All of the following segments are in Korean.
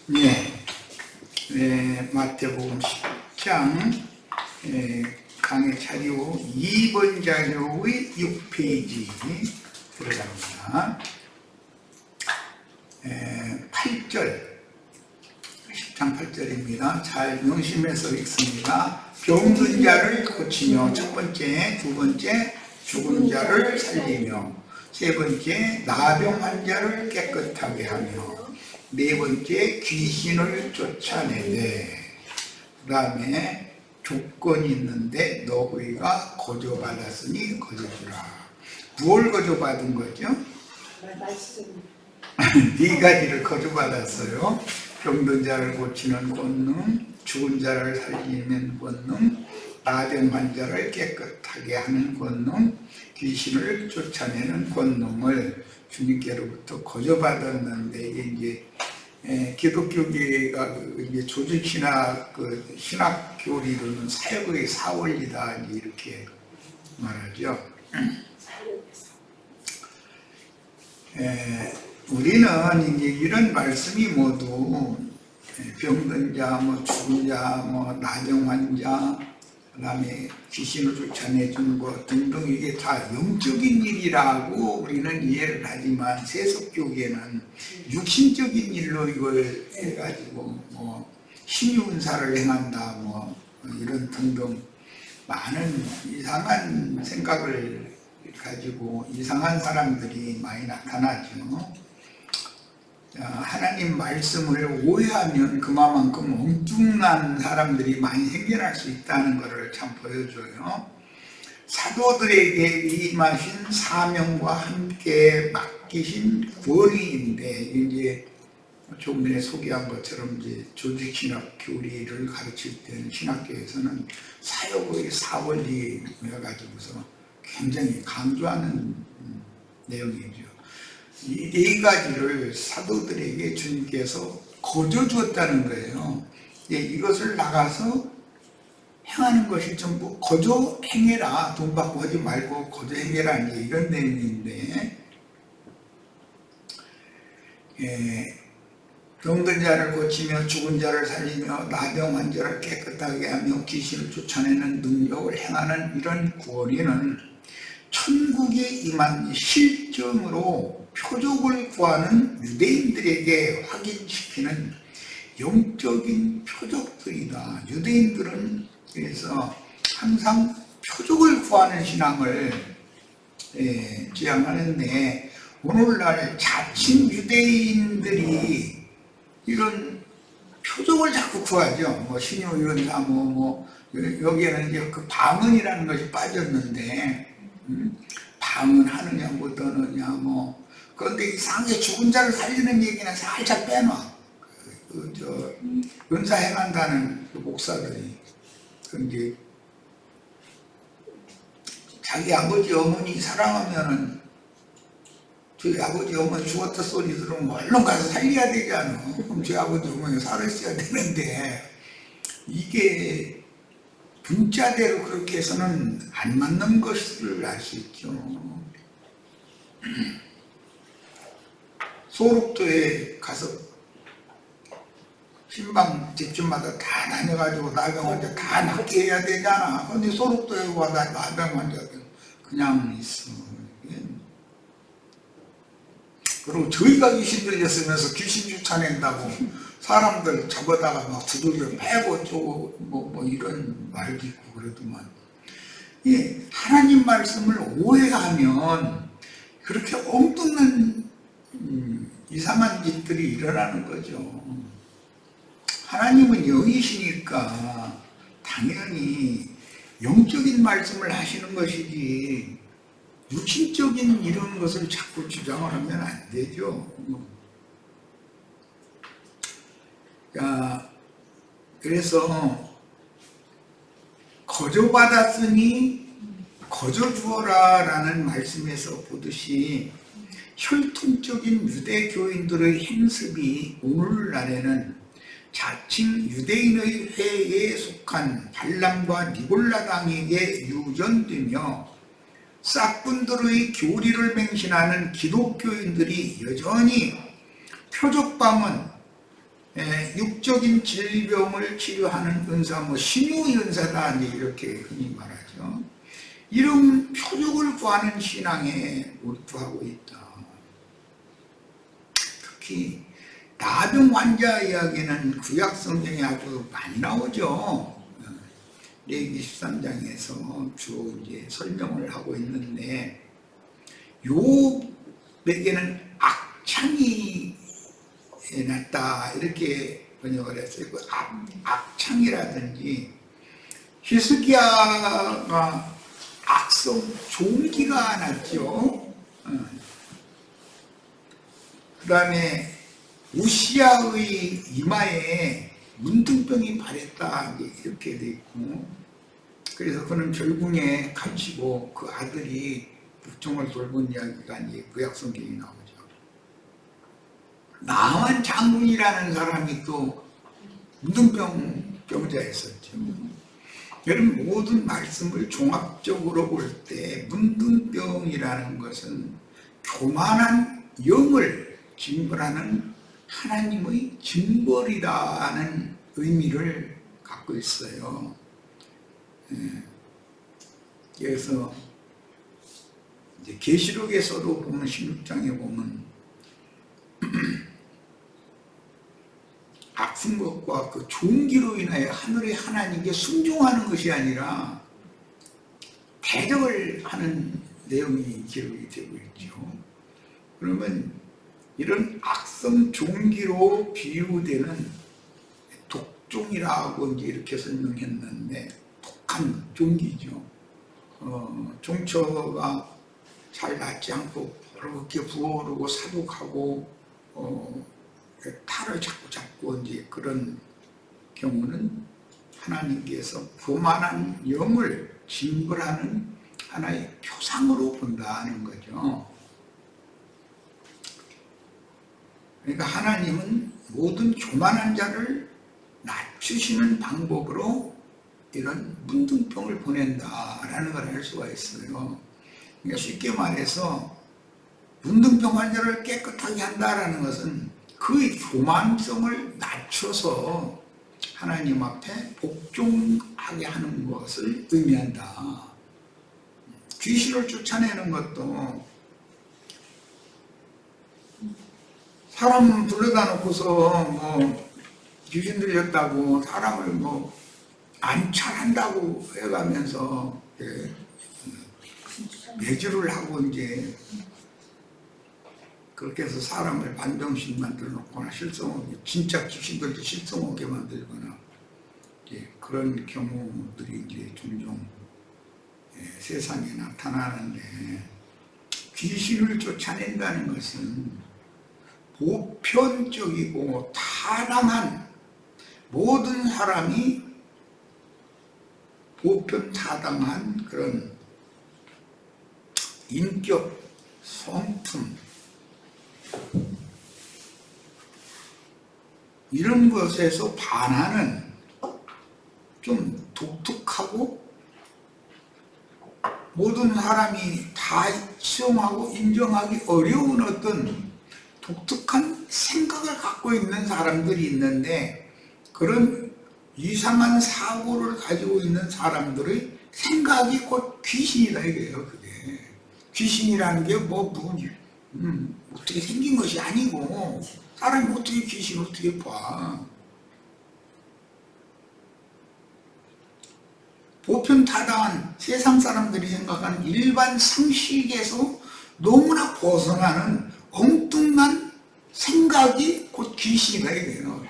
네, 마태복음 10장 강의 자료 2번 자료의 6페이지 들어갑니다. 8절, 10장 8절입니다. 잘 명심해서 읽습니다. 병든 자를 고치며, 첫 번째, 두 번째, 죽은 자를 살리며, 세 번째, 나병 환자를 깨끗하게 하며, 네 번째, 귀신을 쫓아내되, 그 다음에 조건이 있는데 너희가 거저받았으니 거저주라. 무엇을 거저받은 거죠? 네 가지를 거저받았어요. 병든 자를 고치는 권능, 죽은 자를 살리는 권능, 나병 환자를 깨끗하게 하는 권능, 귀신을 쫓아내는 권능을 주님께로부터 거저받았는데, 이제 기독교계가 이제 조직신학, 신학 교리로는 사역의 사원리다, 이렇게 말하죠. 우리는 이제 이런 말씀이 모두 병든 자, 죽은 자, 나병 환자, 그 다음에 귀신을 쫓아내준 것 등등, 이게 다 영적인 일이라고 우리는 이해를 하지만, 세속교계는 육신적인 일로 이걸 해가지고 신유은사를 행한다, 이런 등등 많은 이상한 생각을 가지고 이상한 사람들이 많이 나타나죠. 하나님 말씀을 오해하면 그만큼 엉뚱한 사람들이 많이 생겨날 수 있다는 것을 참 보여줘요. 사도들에게 임하신 사명과 함께 맡기신 권위인데, 이제 조금 전에 소개한 것처럼 이제 조직신학 교리를 가르칠 때는 신학교에서는 사역의 사원리여가지고서 굉장히 강조하는 내용이죠. 이 네 가지를 사도들에게 주님께서 거저 주었다는 거예요. 이것을 나가서 행하는 것이 전부 거저 행해라, 돈 받고 하지 말고 거저 행해라, 이런 내용인데, 병든 자를 고치며 죽은 자를 살리며 나병 환자를 깨끗하게 하며 귀신을 쫓아내는 능력을 행하는 이런 권위는 천국에 임한 실정으로 표적을 구하는 유대인들에게 확인시키는 영적인 표적들이다. 유대인들은 그래서 항상 표적을 구하는 신앙을 지향하는데, 오늘날 자칭 유대인들이 이런 표적을 자꾸 구하죠. 신유연사, 여기에는 이제 그 방언이라는 것이 빠졌는데, 방언하느냐 못하느냐, 그런데 이상하게 죽은 자를 살리는 얘기는 살짝 빼놔. 은사 행한다는 그 목사들이. 근데 자기 아버지 어머니 사랑하면은, 저희 아버지 어머니 죽었다 소리 들으면 얼른 가서 살려야 되잖아. 그럼 저희 아버지 어머니 살았어야 되는데, 이게 문자대로 그렇게 해서는 안 맞는 것을 알 수 있죠. 소록도에 가서 신방 집집마다 다 다녀가지고 나병 환자 다 낫게 해야 되잖아. 근데 소록도에 와 나병 환자들 그냥 있어. 그리고 저희가 귀신 들렸으면서 귀신 쫓아낸다고 사람들 잡아다가 막 두들겨 패고 어쩌고 이런 말도 있고 그러더만. 하나님 말씀을 오해하면 그렇게 엉뚱한 이상한 짓들이 일어나는 거죠. 하나님은 영이시니까 당연히 영적인 말씀을 하시는 것이지, 육신적인 이런 것을 자꾸 주장을 하면 안 되죠. 그래서 거저받았으니 거저 주어라 라는 말씀에서 보듯이, 혈통적인 유대 교인들의 행습이 오늘날에는 자칭 유대인의 회에 속한 발람과 니골라당에게 유전되며, 싹군들의 교리를 맹신하는 기독교인들이 여전히 표적방언, 육적인 질병을 치료하는 은사, 뭐 신유의 은사다 이렇게 흔히 말하죠. 이런 표적을 구하는 신앙에 몰두하고 있다. 특히 나병 환자 이야기는 구약 성경에 아주 많이 나오죠. 레위기 13장에서 주로 이제 설명을 하고 있는데, 욥에게는 악창이 났다 이렇게 번역을 했어요. 그 악창이라든지 히스기야가 악성 종기가 났죠. 그 다음에 우시야의 이마에 문둥병이 발했다 이렇게 돼 있고, 그래서 그는 결국에 갇히고 그 아들이 북종을 돌본 이야기가 이제 구약 성경에 나오죠. 나만 장군이라는 사람이 또 문둥병 병자였었죠. 여러분, 모든 말씀을 종합적으로 볼 때 문둥병이라는 것은 교만한 영을 징벌하는 하나님의 징벌이라는 의미를 갖고 있어요. 그래서 이제 계시록에서도 보면 16장에 보면 아픈 것과 그 종기로 인하여 하늘의 하나님께 순종하는 것이 아니라 대적을 하는 내용이 기록이 되고 있죠. 그러면 이런 악성 종기로 비유되는 독종이라고 이제 이렇게 설명했는데, 독한 종기죠. 종처가 잘 낫지 않고 그렇게 부어오르고 사독하고 탈을 자꾸 잡고 이제 그런 경우는 하나님께서 교만한 영을 징벌하는 하나의 표상으로 본다는 거죠. 그러니까 하나님은 모든 교만한 자를 낮추시는 방법으로 이런 문둥병을 보낸다라는 걸 알 수가 있어요. 그러니까 쉽게 말해서 문둥병 환자를 깨끗하게 한다라는 것은 그 교만성을 낮춰서 하나님 앞에 복종하게 하는 것을 의미한다. 귀신을 쫓아내는 것도 사람 불러다 놓고서 뭐 귀신 들렸다고 사람을 뭐 안찰한다고 해가면서 매주를 하고 이제 그렇게 해서 사람을 반정신 만들어 놓거나 실성하게, 진짜 귀신들도 실성하게 만들거나 그런 경우들이 이제 종종 세상에 나타나는데, 귀신을 쫓아낸다는 것은 보편적이고 타당한, 모든 사람이 보편타당한 그런 인격, 성품 이런 것에서 반하는 좀 독특하고 모든 사람이 다 수용하고 인정하기 어려운 어떤 독특한 생각을 갖고 있는 사람들이 있는데, 그런 이상한 사고를 가지고 있는 사람들의 생각이 곧 귀신이다 이거예요. 그게 귀신이라는 게 어떻게 생긴 것이 아니고, 사람이 어떻게 귀신을 어떻게 봐. 보편타당한 세상 사람들이 생각하는 일반 상식에서 너무나 벗어나는 엉뚱한 생각이 곧 귀신이다 이거예요.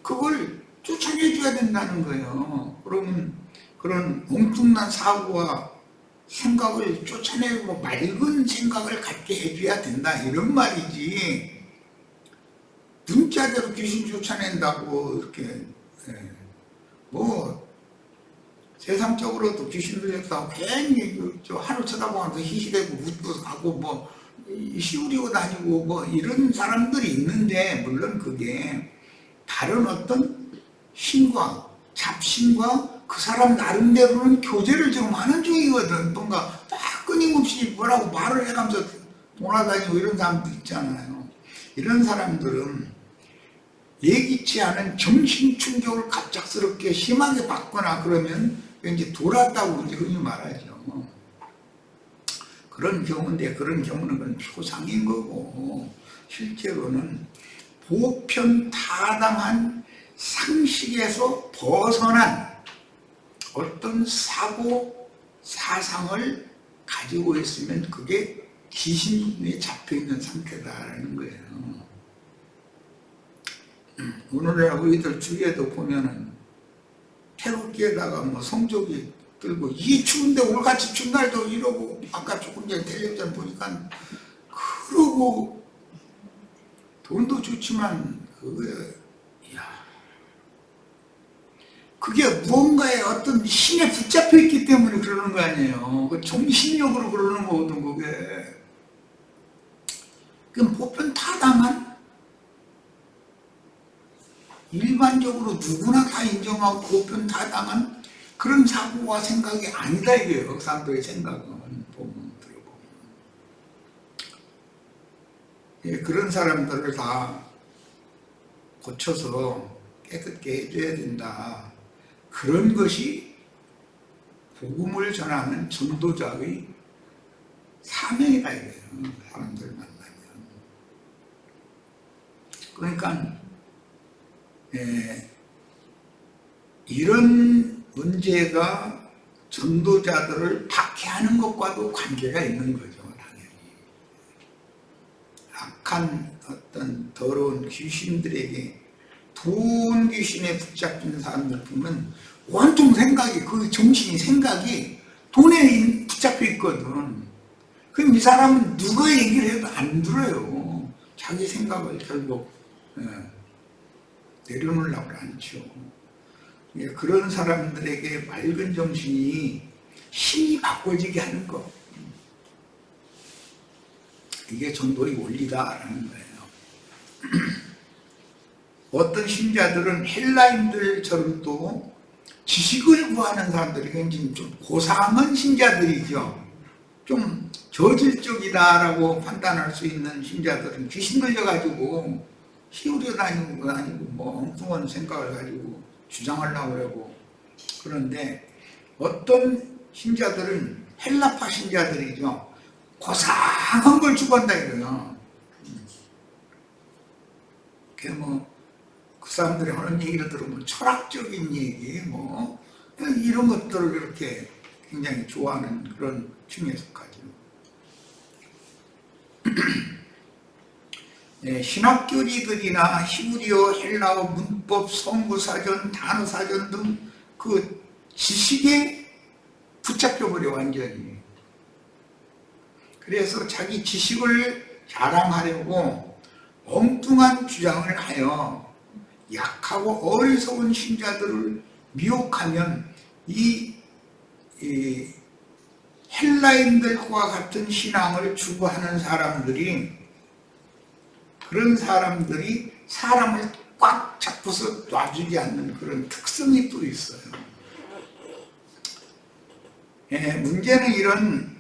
그걸 쫓아내줘야 된다는 거예요. 그러면 그런 엉뚱한 사고와 생각을 쫓아내고 맑은 생각을 갖게 해줘야 된다 이런 말이지, 문자대로 귀신 쫓아낸다고 이렇게 뭐 세상적으로도 귀신 들렸다고 괜히 저 하늘 쳐다보면서 희희대고 웃고 가고 뭐 시우리고 다니고 뭐 이런 사람들이 있는데, 물론 그게 다른 어떤 신과 잡신과 그 사람 나름대로는 교제를 좀 하는 중이거든. 뭔가 딱 끊임없이 뭐라고 말을 해가면서 돌아다니고 이런 사람들 있잖아요. 이런 사람들은 예기치 않은 정신 충격을 갑작스럽게 심하게 받거나 그러면 이제 돌았다고 이제 흔히 말하죠. 그런 경우인데, 그런 경우는 그건 표상인 거고, 실제로는 보편타당한 상식에서 벗어난 어떤 사고 사상을 가지고 있으면 그게 귀신에 잡혀있는 상태다라는 거예요. 오늘날 우리들 주위에도 보면은 태극기에다가 뭐 성조기 들고, 이 추운데 올같이 추운 날도 이러고, 아까 조금 전에 텔레비전 보니까 그러고, 돈도 좋지만 그게 무언가의 어떤 신에 붙잡혀 있기 때문에 그러는 거 아니에요. 그 정신력으로 그러는 거거든, 그게. 그럼 보편타당한, 일반적으로 누구나 다 인정하고 보편타당한 그런 사고와 생각이 아니다 이거예요. 그 사람들의 생각은 보면 들어보면. 예, 그런 사람들을 다 고쳐서 깨끗게 해줘야 된다. 그런 것이 복음을 전하는 전도자의 사명이다 이거예요. 사람들 만나면. 그러니까 이런 문제가 전도자들을 박해하는 것과도 관계가 있는 거죠. 당연히. 악한 어떤 더러운 귀신들에게, 돈 귀신에 붙잡힌 사람들 보면 온통 생각이, 그 정신이, 생각이 돈에 붙잡혀 있거든. 그럼 이 사람은 누가 얘기를 해도 안 들어요. 자기 생각을 결국 내려놓으려고 하죠. 그런 사람들에게 맑은 정신이 힘이 바꿔지게 하는 것, 이게 전도의 원리다라는 거예요. 어떤 신자들은 헬라인들처럼 또 지식을 구하는 사람들이 굉장히 좀 고상한 신자들이죠. 좀 저질적이다라고 판단할 수 있는 신자들은 귀신 들려가지고 희우려 다니고 뭐 엉뚱한 생각을 가지고 주장하려고 그러고. 그런데 어떤 신자들은 헬라파 신자들이죠. 고상한 걸 추구한다 이거예요. 그 사람들이 하는 얘기를 들으면 철학적인 얘기, 뭐 이런 것들을 이렇게 굉장히 좋아하는 그런 층에 속하죠. 신학교리들이나 히브리어, 헬라어, 문법, 성구사전, 단어사전 등 그 지식에 붙잡혀버려 완전히. 그래서 자기 지식을 자랑하려고 엉뚱한 주장을 하여 약하고 어리석은 신자들을 미혹하면 이 헬라인들과 같은 신앙을 추구하는 사람들이, 그런 사람들이 사람을 꽉 잡고서 놔주지 않는 그런 특성이 또 있어요. 문제는 이런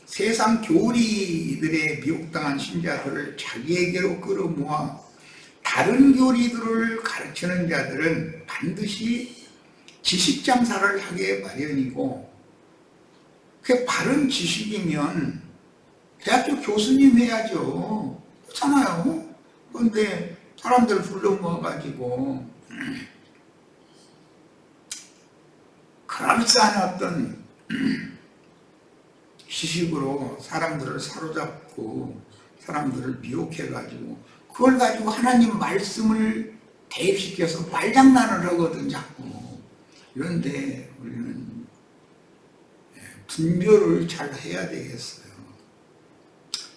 세상 교리들에 미혹당한 신자들을 자기에게로 끌어모아 다른 교리들을 가르치는 자들은 반드시 지식장사를 하게 마련이고, 그게 바른 지식이면 대학교 교수님 해야죠. 그렇잖아요. 그런데 사람들 불러 모아가지고 그럴싸한 어떤 지식으로 사람들을 사로잡고 사람들을 미혹해가지고 그걸 가지고 하나님 말씀을 대입시켜서 말장난을 하거든 자꾸. 그런데 우리는 분별을 잘 해야 되겠어요.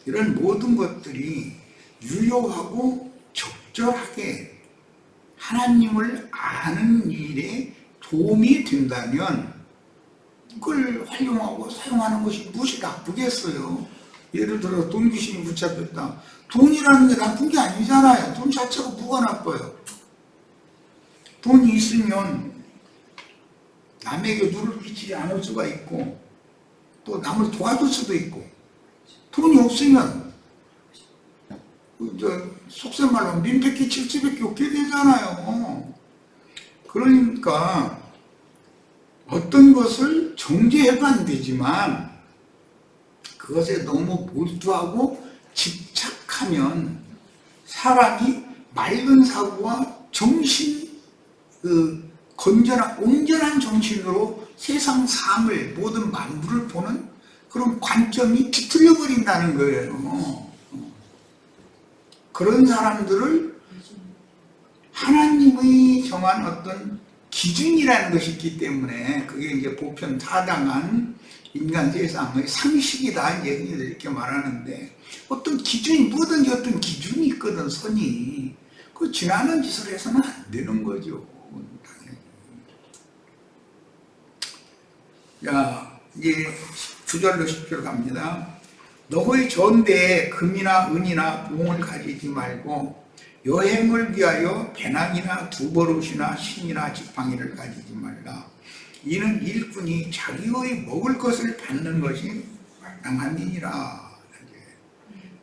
이런 모든 것들이 유효하고 적절하게 하나님을 아는 일에 도움이 된다면 그걸 활용하고 사용하는 것이 무엇이 나쁘겠어요. 예를 들어 돈 귀신이 붙잡혔다. 돈이라는 게 나쁜 게 아니잖아요. 돈 자체가 뭐가 나빠요. 돈이 있으면 남에게 누를 끼치지 않을 수가 있고 또 남을 도와줄 수도 있고, 돈이 없으면 속된 말로 민폐 끼칠 수밖에 없게 되잖아요. 그러니까 어떤 것을 정죄해도 안 되지만 그것에 너무 몰두하고 집착하면 사람이 맑은 사고와 온전한 정신으로 세상 삶을, 모든 만물을 보는 그런 관점이 뒤틀려 버린다는 거예요. 그런 사람들을 하나님의 정한 어떤 기준이라는 것이 있기 때문에 그게 이제 보편 타당한 인간 세상의 상식이다 이렇게 말하는데, 어떤 기준이, 뭐든지 어떤 기준이 있거든, 선이. 그 지나는 짓을 해서는 안 되는 거죠, 당연히. 자, 이제 9절로 10절 갑니다. 너의 전대에 금이나 은이나 봉을 가지지 말고 여행을 위하여 배낭이나 두버릇이나 신이나 지팡이를 가지지 말라. 이는 일꾼이 자기의 먹을 것을 받는 것이 마땅함이니라.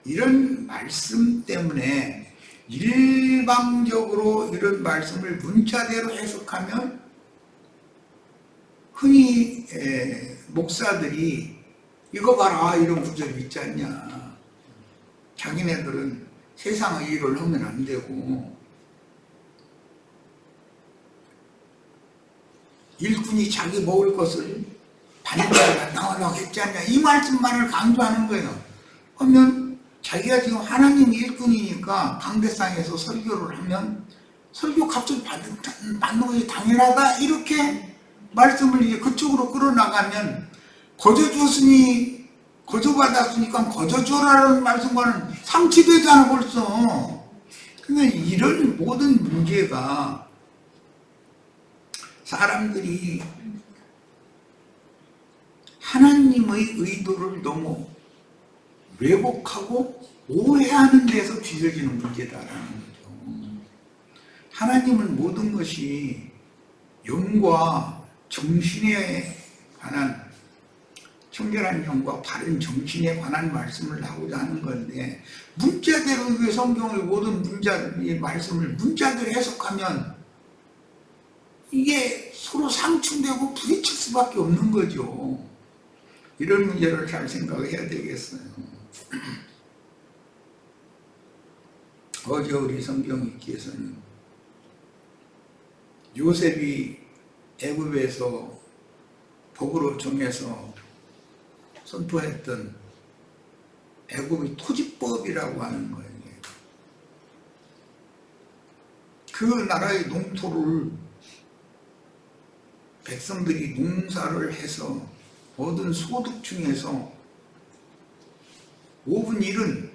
이런 말씀 때문에 일방적으로 이런 말씀을 문자대로 해석하면 흔히 목사들이 이거 봐라 이런 구절이 있지 않냐. 자기네들은 세상의 일을 하면 안 되고 일꾼이 자기 먹을 것을 받는 것을 마땅하다고 했지 않냐. 이 말씀만을 강조하는 거예요. 그러면 자기가 지금 하나님 일꾼이니까 강대상에서 설교를 하면 설교 값을 받는 것이 당연하다 이렇게 말씀을 이제 그쪽으로 끌어나가면 거저받았으니까 거저줘라는 말씀과는 상치되잖아 벌써. 그러니까 이런 모든 문제가 사람들이 하나님의 의도를 너무 왜곡하고 오해하는 데서 뒤져지는 문제다라는 거죠. 하나님은 모든 것이 영과 정신에 관한, 청결한 영과 바른 정신에 관한 말씀을 하고자 하는 건데, 문자대로 성경의 모든 말씀을 문자대로 해석하면 이게 서로 상충되고 부딪힐 수밖에 없는 거죠. 이런 문제를 잘 생각해야 되겠어요. 어제 우리 성경 읽기에서는 요셉이 애굽에서 법으로 정해서 선포했던 애굽의 토지법이라고 하는 거예요. 그 나라의 농토를 백성들이 농사를 해서 얻은 소득 중에서 5분 1은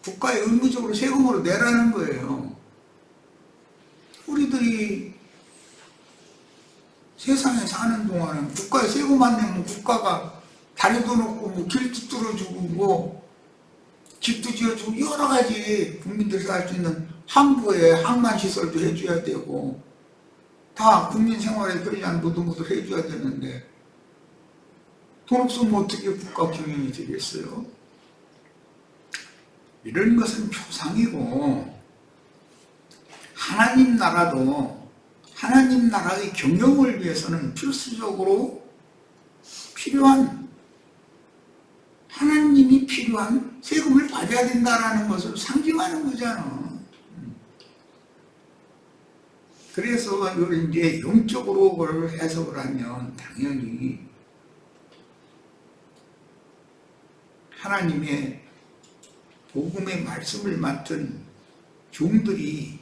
국가에 의무적으로 세금으로 내라는 거예요. 우리들이 세상에 사는 동안은 국가에 세금 안 내면 국가가 다리도 놓고 뭐 길도 뚫어주고 뭐 집도 지어주고 여러 가지 국민들이 살 수 있는 항구에 항만시설도 해줘야 되고 다 국민 생활에 그러한 모든 것을 해줘야 되는데 돈 없으면 어떻게 국가 경영이 되겠어요? 이런 것은 표상이고, 하나님 나라도 하나님 나라의 경영을 위해서는 필수적으로 필요한, 하나님이 필요한 세금을 받아야 된다는 것을 상징하는 거잖아. 그래서 이제 영적으로 그걸 해석을 하면 당연히 하나님의 복음의 말씀을 맡은 종들이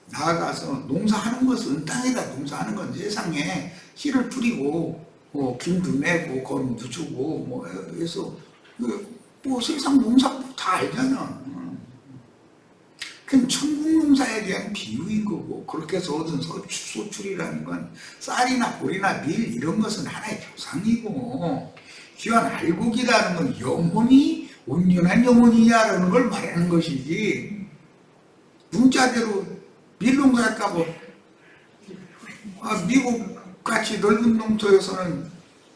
나아가서 농사하는 것은, 땅에다 농사하는 건 세상에 씨를 뿌리고 김도 내고 거름도 주고 뭐 해서 뭐 세상 농사법 다 알잖아. 그건 천국 농사에 대한 비유인 거고, 그렇게 해서 얻은 소출이라는 건 쌀이나 보리나 밀 이런 것은 하나의 표상이고, 귀한 알곡이라는 건 영혼이 온전한 영혼이냐라는 걸 말하는 것이지, 문자대로 밀농사할까고 미국 같이 넓은 농토에서는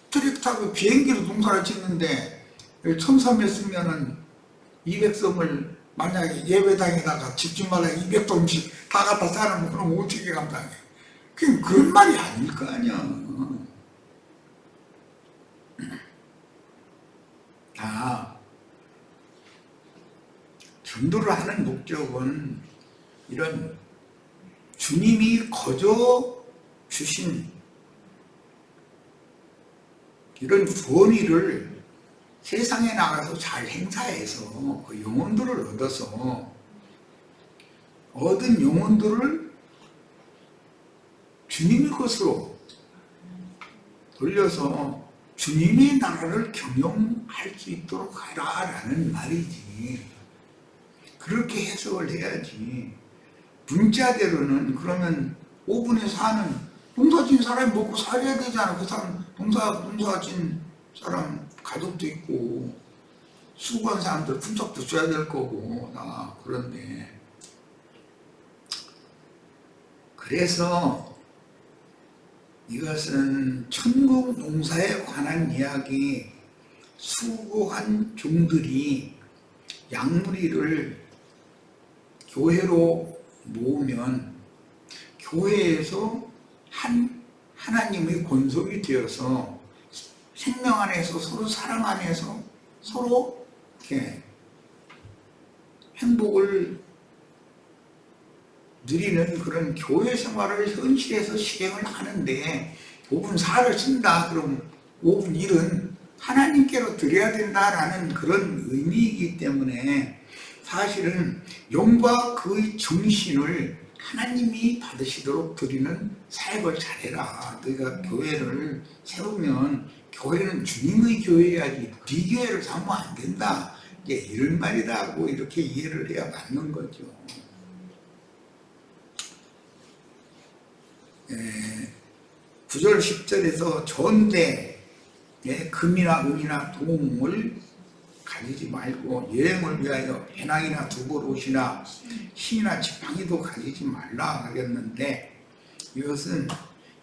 트랙 타고 비행기로 농사를 짓는데 청삼에 쓰면은 200섬을 만약에 예배당에다가 집집마다 200섬씩 다 갖다 쌓으면 그럼 어떻게 감당해? 그런 말이 아닐 거 아니야. 전도를 하는 목적은 이런 주님이 거저 주신 이런 권위를 세상에 나가서 잘 행사해서 그 영혼들을 얻어서 얻은 영혼들을 주님의 것으로 돌려서 주님의 나라를 경영할 수 있도록 하라라는 말이지. 그렇게 해석을 해야지. 문자대로는 그러면 5분에 사는 농사진 사람이 먹고 살아야 되잖아. 그 사람 농사진 사람 가족도 있고 수고한 사람들 품삯도 줘야 될 거고. 그런데 그래서 이것은 천국 농사에 관한 이야기. 수고한 종들이 양무리를 교회로 모으면 교회에서 하나님의 권속이 되어서 생명 안에서 서로 사랑 안에서 서로 이렇게 행복을 누리는 그런 교회 생활을 현실에서 실행을 하는데 5분 4를 쓴다. 그럼 5분 1은 하나님께로 드려야 된다라는 그런 의미이기 때문에 사실은 영과 그의 정신을 하나님이 받으시도록 드리는 사역을 잘해라. 너희가 교회를 세우면 교회는 주님의 교회야지 네 교회를 삼으면 안 된다. 이제 이런 말이다 하고 이렇게 이해를 해야 맞는 거죠. 9절 10절에서 전대 금이나 은이나 동을 가지지 말고 여행을 위하여 배낭이나 두보롯이나 시나 지팡이도 가지지 말라 하겠는데 이것은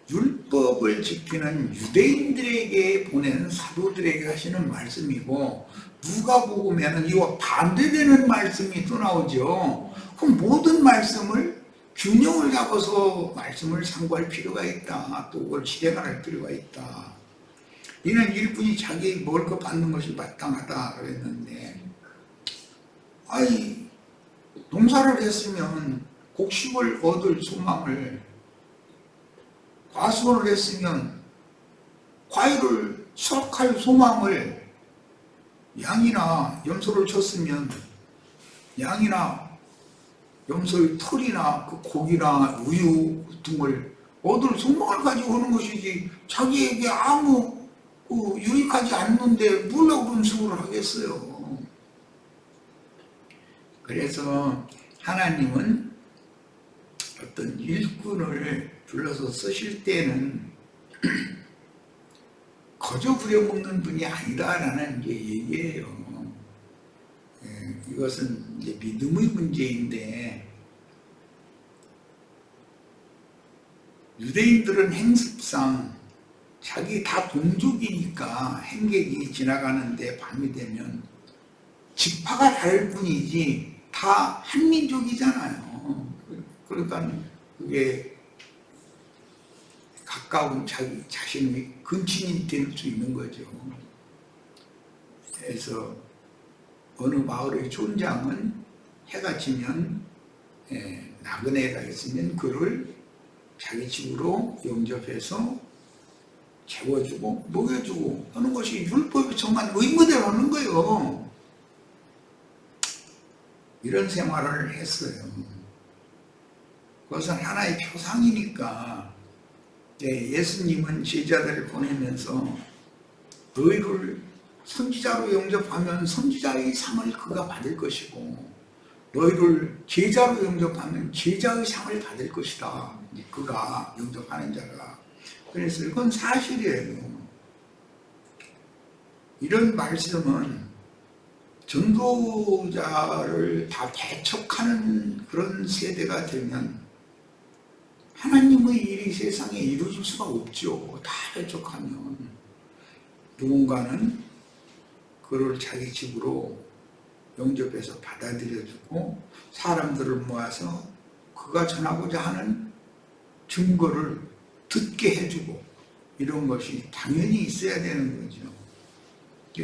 율법을 지키는 유대인들에게 보내는 사도들에게 하시는 말씀이고 누가복음에는 이와 반대되는 말씀이 또 나오죠. 그럼 모든 말씀을 균형을 잡아서 말씀을 상고할 필요가 있다. 또 그걸 실행할 필요가 있다. 이는 일꾼이 자기 먹을 것 받는 것이 마땅하다 그랬는데 농사를 했으면 곡식을 얻을 소망을 과수원을 했으면 과일을 수확할 소망을 양이나 염소를 쳤으면 양이나 염소의 털이나 그 고기나 우유 등을 얻을 소망을 가지고 하는 것이지 자기에게 아무 유익하지 않는데 뭐라고 그런 식으로 하겠어요. 그래서 하나님은 어떤 일꾼을 불러서 쓰실 때는 거저 부려먹는 분이 아니다라는 얘기예요. 이것은 이제 믿음의 문제인데 유대인들은 행습상 자기 다 동족이니까 행객이 지나가는데 밤이 되면 지파가 다를 뿐이지 다 한민족이잖아요. 그러니까 그게 가까운 자신의 근친이 될 수 있는 거죠. 그래서 어느 마을의 촌장은 해가 지면 나그네가 있으면 그를 자기 집으로 영접해서 재워주고 먹여주고 하는 것이 율법이 정말 의무대로 하는 거예요. 이런 생활을 했어요. 그것은 하나의 표상이니까 예수님은 제자들을 보내면서 너희를 선지자로 영접하면 선지자의 상을 그가 받을 것이고 너희를 제자로 영접하면 제자의 상을 받을 것이다. 그가 영접하는 자가. 그래서 이건 사실이에요. 이런 말씀은 전도자를 다 배척하는 그런 세대가 되면 하나님의 일이 세상에 이루어질 수가 없죠. 다 배척하면. 누군가는 그를 자기 집으로 영접해서 받아들여주고 사람들을 모아서 그가 전하고자 하는 증거를 듣게 해주고 이런 것이 당연히 있어야 되는 거죠.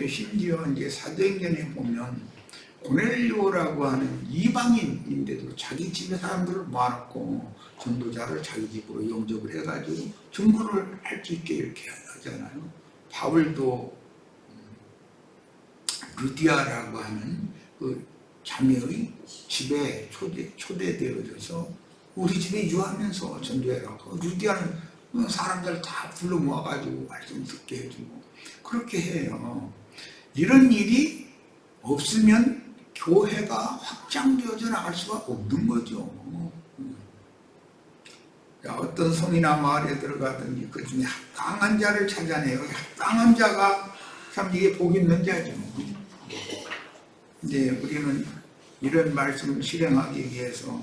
심지어 이제 사도행전에 보면 고넬료라고 하는 이방인인데도 자기 집에 사람들을 모아놓고 전도자를 자기 집으로 영접을 해가지고 증거를 할 수 있게 이렇게 하잖아요. 바울도 루디아라고 하는 그 자매의 집에 초대되어져서 우리 집에 유하면서 전도해라고. 루디아는 사람들 다 불러 모아가지고 말씀 듣게 해주고 그렇게 해요. 이런 일이 없으면 교회가 확장되어져 나갈 수가 없는 거죠. 어떤 성이나 마을에 들어가든지 그 중에 합당한 자를 찾아내요. 합당한 자가 참 이게 복 있는 자죠. 이제 우리는 이런 말씀을 실행하기 위해서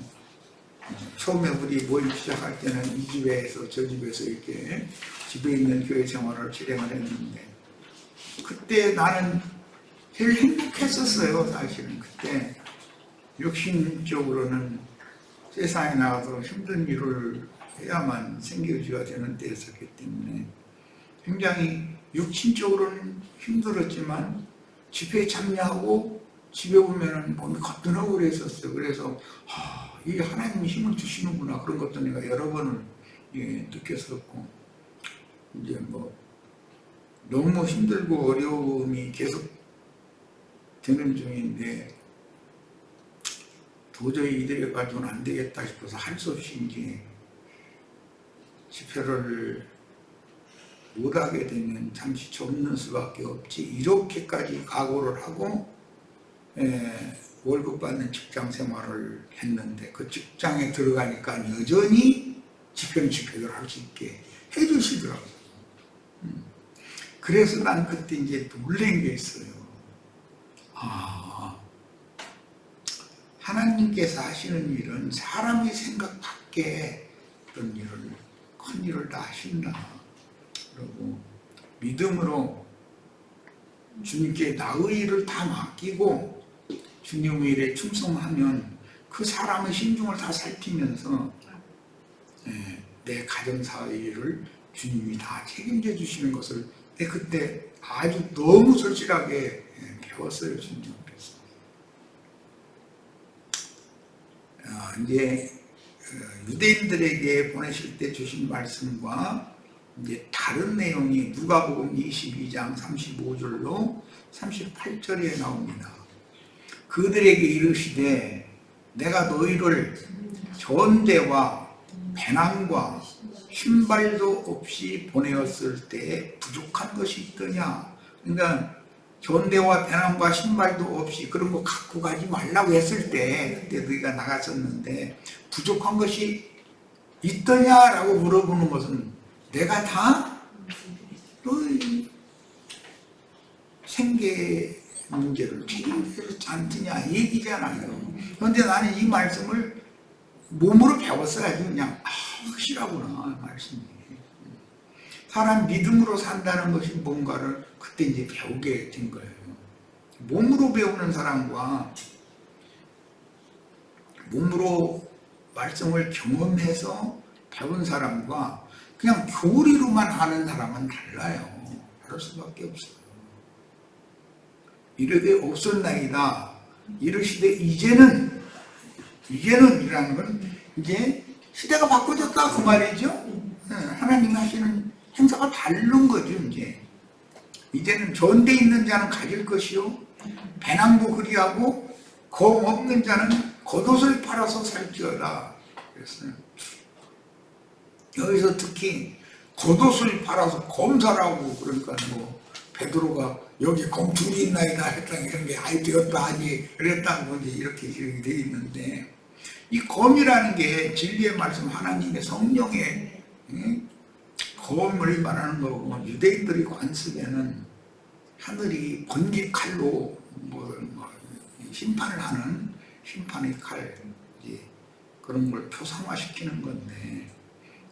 처음에 우리 모임 시작할 때는 이 집에서 저 집에서 이렇게 집에 있는 교회 생활을 실행을 했는데 그때 나는 제일 행복했었어요. 사실은 그때 육신적으로는 세상에 나가서 힘든 일을 해야만 생계유지가 되는 때였었기 때문에 굉장히 육신적으로는 힘들었지만 집회에 참여하고 집에 오면은 몸이 거뜬하고 그랬었어요. 그래서 이게 하나님이 힘을 주시는구나 그런 것도 내가 여러 번을 느꼈었고 이제 뭐 너무 힘들고 어려움이 계속 되는 중인데 도저히 이대로 가지고는 안 되겠다 싶어서 할 수 없이 이제 집회를 못하게 되면 잠시 접는 수밖에 없지 이렇게까지 각오를 하고 월급 받는 직장 생활을 했는데 그 직장에 들어가니까 여전히 집회를 할 수 있게 해주시더라고요. 그래서 난 그때 이제 놀란 게 있어요. 하나님께서 하시는 일은 사람의 생각 밖에 그런 일을 큰 일을 다 하신다. 그리고 믿음으로 주님께 나의 일을 다 맡기고 주님의 일에 충성하면 그 사람의 심중을 다 살피면서 내 가정사의 일을 주님이 다 책임져 주시는 것을 그때 아주 너무 절실하게 배웠어요. 주님 앞에서. 이제 유대인들에게 보내실 때 주신 말씀과 이제 다른 내용이 누가복음 22장 35절로 38절에 나옵니다. 그들에게 이르시되 내가 너희를 전대와 배낭과 신발도 없이 보내었을 때 부족한 것이 있더냐. 그러니까 전대와 배낭과 신발도 없이 그런 거 갖고 가지 말라고 했을 때 그때 너희가 나갔었는데 부족한 것이 있더냐라고 물어보는 것은 내가 다 너희 생계 문제를 책임지지 않느냐 이 얘기잖아요. 그런데 나는 이 말씀을 몸으로 배웠어야지 그냥 확실하구나 말씀이. 사람 믿음으로 산다는 것이 뭔가를 그때 이제 배우게 된 거예요. 몸으로 배우는 사람과 몸으로 말씀을 경험해서 배운 사람과 그냥 교리로만 하는 사람은 달라요. 다를 수밖에 없어요. 이르되 없었나이다. 이르시되 이제는 이라는 건 이제 시대가 바꿔졌다 그 말이죠. 하나님 하시는 행사가 다른 거죠. 이제는 전대 있는 자는 가질 것이요 배낭도 그리하고 검 없는 자는 겉옷을 팔아서 살지어다. 그랬어요. 여기서 특히 겉옷을 팔아서 검 사라고 그러니까 뭐 베드로가 여기 검 둘이 있나이다 했다 이런 게 아이 되었다 하니 그랬다고 이제 이렇게 기록이 되어 있는데 이 검이라는 게 진리의 말씀 하나님의 성령의 검을 말하는 거고 유대인들이 관습에는 하늘이 번개 칼로 심판을 하는 심판의 칼 그런 걸 표상화시키는 건데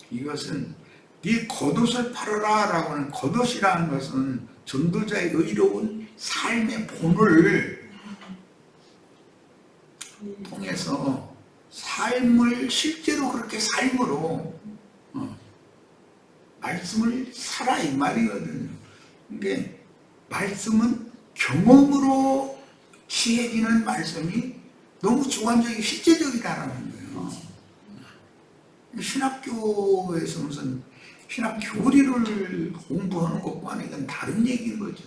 이것은 네 겉옷을 팔아라 라고 하는 겉옷이라는 것은 전도자의 의로운 삶의 본을 통해서 삶을 실제로 그렇게 삶으로 말씀을 살아 이 말이거든요. 그러니까 말씀은 경험으로 취해지는 말씀이 너무 주관적이고 실제적이다라는 거예요. 신학교에서 무슨 신학 교리를 공부하는 것과는 이건 다른 얘기인 거죠.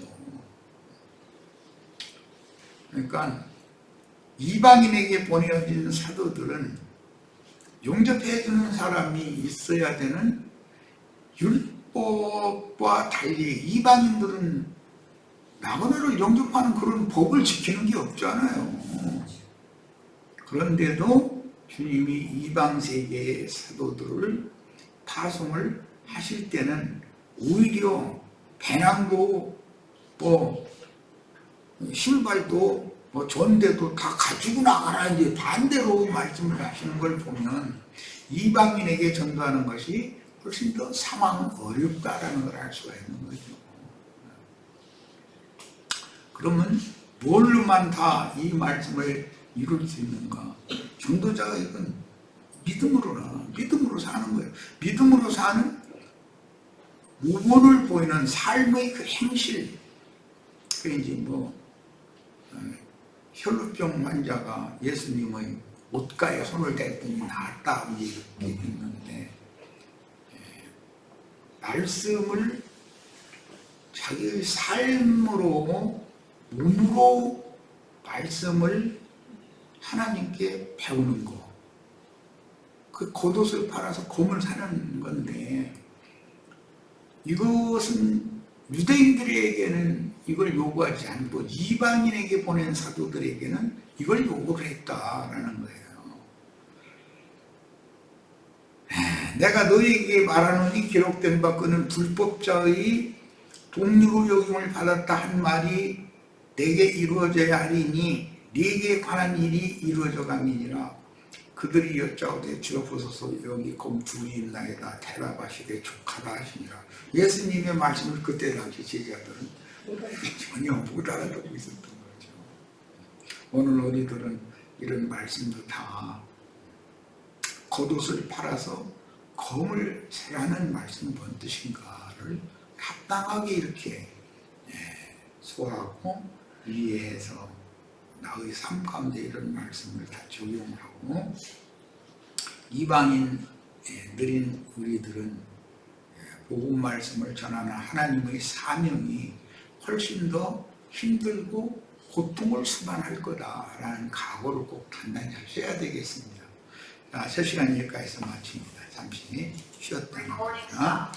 그러니까 이방인에게 보내어진 사도들은 용접해주는 사람이 있어야 되는 율법과 달리 이방인들은 나그네를 영접하는 그런 법을 지키는 게 없잖아요. 그런데도 주님이 이방 세계의 사도들을 파송을 하실 때는 오히려 배낭도 신발도 전대도 다 가지고 나가라 이제 반대로 말씀을 하시는 걸 보면 이방인에게 전도하는 것이 훨씬 더 사망은 어렵다라는 걸 알 수가 있는 거죠. 그러면 뭘로만 다 이 말씀을 이룰 수 있는가? 전도자가 이건 믿음으로 사는 거예요. 믿음으로 사는 모본을 보이는 삶의 그 행실. 그 이제 혈루병 환자가 예수님의 옷가에 손을 댔더니 나았다 이렇게 했는데 말씀을 자기의 삶으로 눈으로 말씀을 하나님께 배우는 거. 그 겉옷을 팔아서 곰을 사는 건데 이것은 유대인들에게는 이걸 요구하지 않고 이방인에게 보낸 사도들에게는 이걸 요구를 했다라는 거예요. 내가 너희에게 말하노니 기록된 바 그는 불법자의 동류로 여김을 받았다 한 말이 내게 이루어져야 하리니 네게 관한 일이 이루어져 감이니라. 그들이 여짜오되 주여 보소서 여기 곰 둘이 있나이다 대답하시되 족하다 하시니라. 예수님의 말씀을 그때 당시 제자들은 전혀 못 알아듣고 있었던 거죠. 오늘 우리들은 이런 말씀도 다 겉옷을 팔아서 검을 세라는 말씀은 뭔 뜻인가를 합당하게 이렇게 소화하고 이해해서 나의 삶 가운데 이런 말씀을 다 적용하고 이방인들인 우리들은 복음 말씀을 전하는 하나님의 사명이 훨씬 더 힘들고 고통을 수반할 거다라는 각오를 꼭 단단히 하셔야 되겠습니다. 자, 3시간 여기까지서 마칩니다. 잠시 쉬었다.